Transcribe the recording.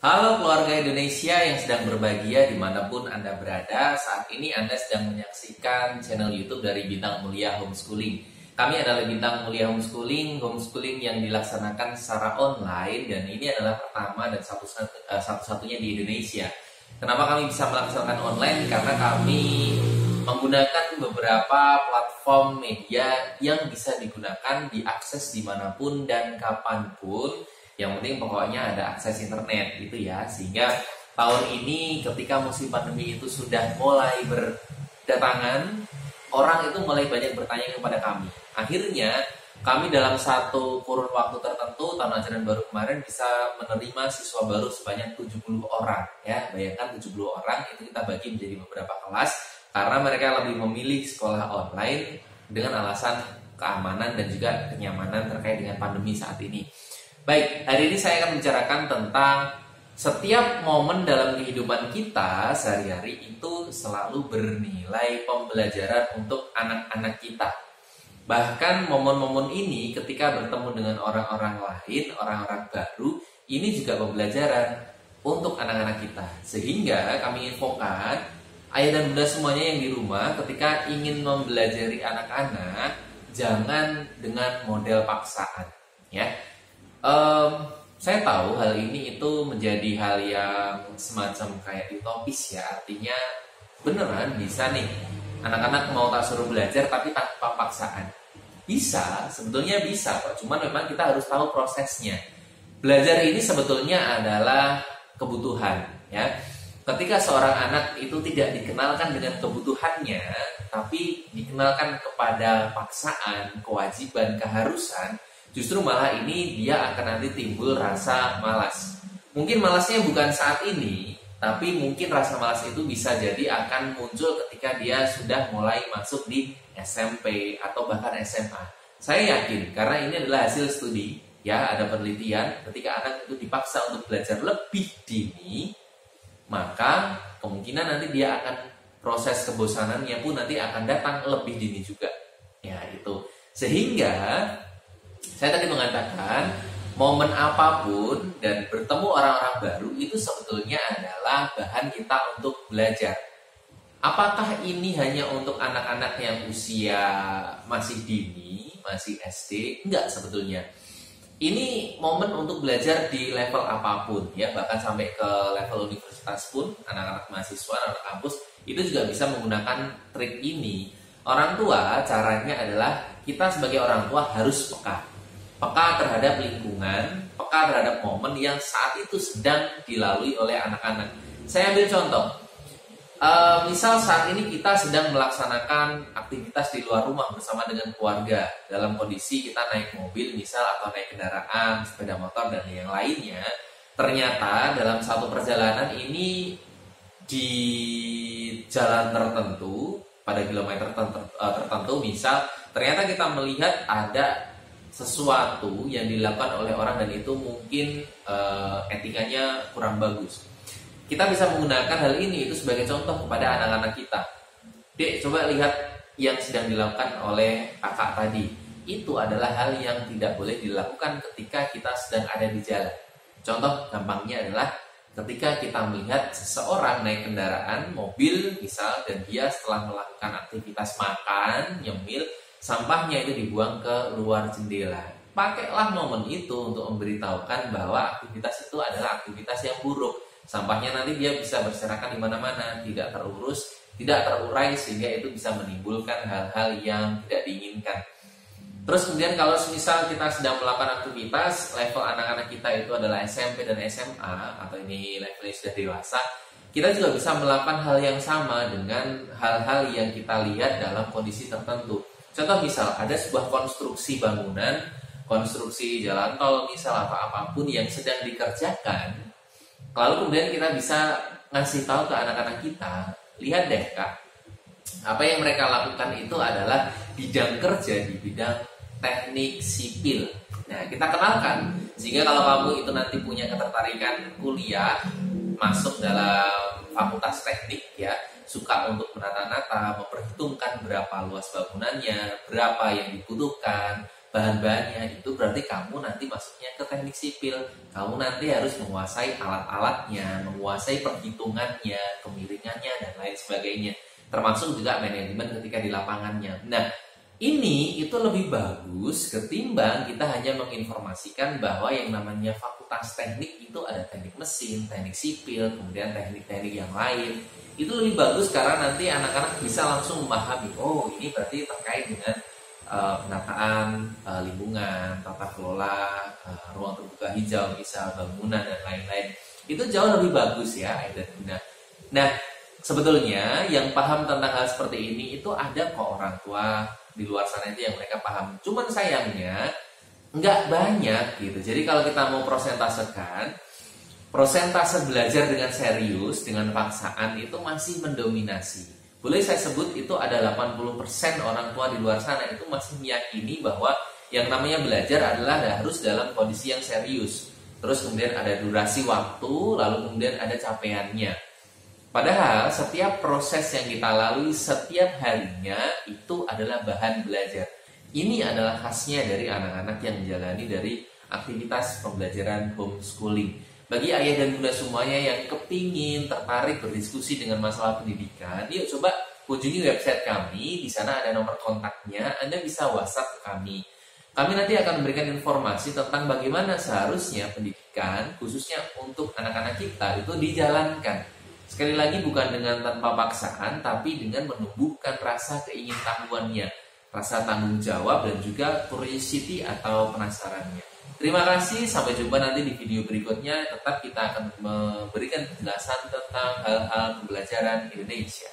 Halo keluarga Indonesia yang sedang berbahagia dimanapun Anda berada. Saat ini Anda sedang menyaksikan channel YouTube dari Bintang Mulia Homeschooling. Kami adalah Bintang Mulia Homeschooling yang dilaksanakan secara online, dan ini adalah pertama dan satu-satunya di Indonesia. Kenapa kami bisa melaksanakan online? Karena kami menggunakan beberapa platform media yang bisa digunakan, diakses dimanapun dan kapanpun. Yang penting pokoknya ada akses internet gitu ya. Sehingga tahun ini ketika musim pandemi itu sudah mulai berdatangan, orang itu mulai banyak bertanya kepada kami. Akhirnya kami dalam satu kurun waktu tertentu tahun ajaran baru kemarin bisa menerima siswa baru sebanyak 70 orang ya. Bayangkan 70 orang itu kita bagi menjadi beberapa kelas karena mereka lebih memilih sekolah online dengan alasan keamanan dan juga kenyamanan terkait dengan pandemi saat ini. Baik, hari ini saya akan bicarakan tentang setiap momen dalam kehidupan kita sehari-hari itu selalu bernilai pembelajaran untuk anak-anak kita. Bahkan momen-momen ini ketika bertemu dengan orang-orang lain, orang-orang baru, ini juga pembelajaran untuk anak-anak kita. Sehingga kami infokan, ayah dan bunda semuanya yang di rumah ketika ingin mempelajari anak-anak, jangan dengan model paksaan, ya. Saya tahu hal ini itu menjadi hal yang semacam kayak utopis ya. Artinya beneran bisa nih anak-anak mau tak suruh belajar tapi tanpa paksaan. Bisa, sebetulnya bisa kok. Cuman memang kita harus tahu prosesnya. Belajar ini sebetulnya adalah kebutuhan ya. Ketika seorang anak itu tidak dikenalkan dengan kebutuhannya, tapi dikenalkan kepada paksaan, kewajiban, keharusan, justru malah ini dia akan nanti timbul rasa malas. Mungkin malasnya bukan saat ini, tapi mungkin rasa malas itu bisa jadi akan muncul ketika dia sudah mulai masuk di SMP atau bahkan SMA. Saya yakin karena ini adalah hasil studi, ya ada penelitian ketika anak itu dipaksa untuk belajar lebih dini, maka kemungkinan nanti dia akan proses kebosanannya pun nanti akan datang lebih dini juga. Ya itu. Sehingga saya tadi mengatakan momen apapun dan bertemu orang-orang baru itu sebetulnya adalah bahan kita untuk belajar. Apakah ini hanya untuk anak-anak yang usia masih dini, masih SD? Enggak sebetulnya. Ini momen untuk belajar di level apapun ya, bahkan sampai ke level universitas pun anak-anak mahasiswa, anak kampus itu juga bisa menggunakan trik ini. Orang tua caranya adalah kita sebagai orang tua harus peka terhadap lingkungan, peka terhadap momen yang saat itu sedang dilalui oleh anak-anak. Saya ambil contoh, misal saat ini kita sedang melaksanakan aktivitas di luar rumah bersama dengan keluarga, dalam kondisi kita naik mobil misal atau naik kendaraan, sepeda motor dan yang lainnya. Ternyata dalam satu perjalanan ini di jalan tertentu, pada kilometer tertentu misal, ternyata kita melihat ada sesuatu yang dilakukan oleh orang dan itu mungkin etikanya kurang bagus. Kita bisa menggunakan hal ini itu sebagai contoh kepada anak-anak kita. Dek, coba lihat yang sedang dilakukan oleh kakak tadi. Itu adalah hal yang tidak boleh dilakukan ketika kita sedang ada di jalan. Contoh gampangnya adalah ketika kita melihat seseorang naik kendaraan, mobil misal, dan dia setelah melakukan aktivitas makan, nyemil, sampahnya itu dibuang ke luar jendela. Pakailah momen itu untuk memberitahukan bahwa aktivitas itu adalah aktivitas yang buruk. Sampahnya nanti dia bisa berserakan di mana-mana, tidak terurus, tidak terurai, sehingga itu bisa menimbulkan hal-hal yang tidak diinginkan. Terus kemudian kalau misal kita sedang melakukan aktivitas, level anak-anak kita itu adalah SMP dan SMA, atau ini levelnya sudah dewasa, kita juga bisa melakukan hal yang sama dengan hal-hal yang kita lihat dalam kondisi tertentu. Contoh misal ada sebuah konstruksi bangunan, konstruksi jalan tol misal atau apapun yang sedang dikerjakan, lalu kemudian kita bisa ngasih tahu ke anak-anak kita, lihat deh kak, apa yang mereka lakukan itu adalah bidang kerja di bidang teknik sipil. Nah kita kenalkan, sehingga kalau kamu itu nanti punya ketertarikan kuliah, masuk dalam fakultas teknik ya, suka untuk menata-nata, memperhitungkan berapa luas bangunannya, berapa yang dibutuhkan, bahan-bahannya, itu berarti kamu nanti masuknya ke teknik sipil. Kamu nanti harus menguasai alat-alatnya, menguasai perhitungannya, kemiringannya, dan lain sebagainya. Termasuk juga manajemen ketika di lapangannya. Nah, ini itu lebih bagus ketimbang kita hanya menginformasikan bahwa yang namanya fakultas teknik itu ada teknik mesin, teknik sipil, kemudian teknik-teknik yang lain. Itu lebih bagus karena nanti anak-anak bisa langsung memahami, oh ini berarti terkait dengan penataan lingkungan, tata kelola ruang terbuka hijau, misal bangunan dan lain-lain. Itu jauh lebih bagus ya, Aida Guna. Nah, sebetulnya yang paham tentang hal seperti ini itu ada kok orang tua di luar sana itu yang mereka paham. Cuman sayangnya nggak banyak gitu. Jadi kalau kita mau persentasekan, persentase belajar dengan serius, dengan paksaan itu masih mendominasi. Boleh saya sebut itu ada 80% orang tua di luar sana itu masih meyakini bahwa yang namanya belajar adalah harus dalam kondisi yang serius. Terus kemudian ada durasi waktu, lalu kemudian ada capaiannya. Padahal setiap proses yang kita lalui setiap harinya itu adalah bahan belajar. Ini adalah khasnya dari anak-anak yang menjalani dari aktivitas pembelajaran homeschooling. Bagi ayah dan bunda semuanya yang kepingin tertarik berdiskusi dengan masalah pendidikan, yuk coba kunjungi website kami. Di sana ada nomor kontaknya, Anda bisa WhatsApp ke kami. Kami nanti akan memberikan informasi tentang bagaimana seharusnya pendidikan, khususnya untuk anak-anak kita, itu dijalankan. Sekali lagi bukan dengan tanpa paksaan, tapi dengan menumbuhkan rasa keingintahuannya, rasa tanggung jawab, dan juga curiosity atau penasarannya. Terima kasih, sampai jumpa nanti di video berikutnya. Tetap kita akan memberikan penjelasan tentang hal-hal pembelajaran Indonesia.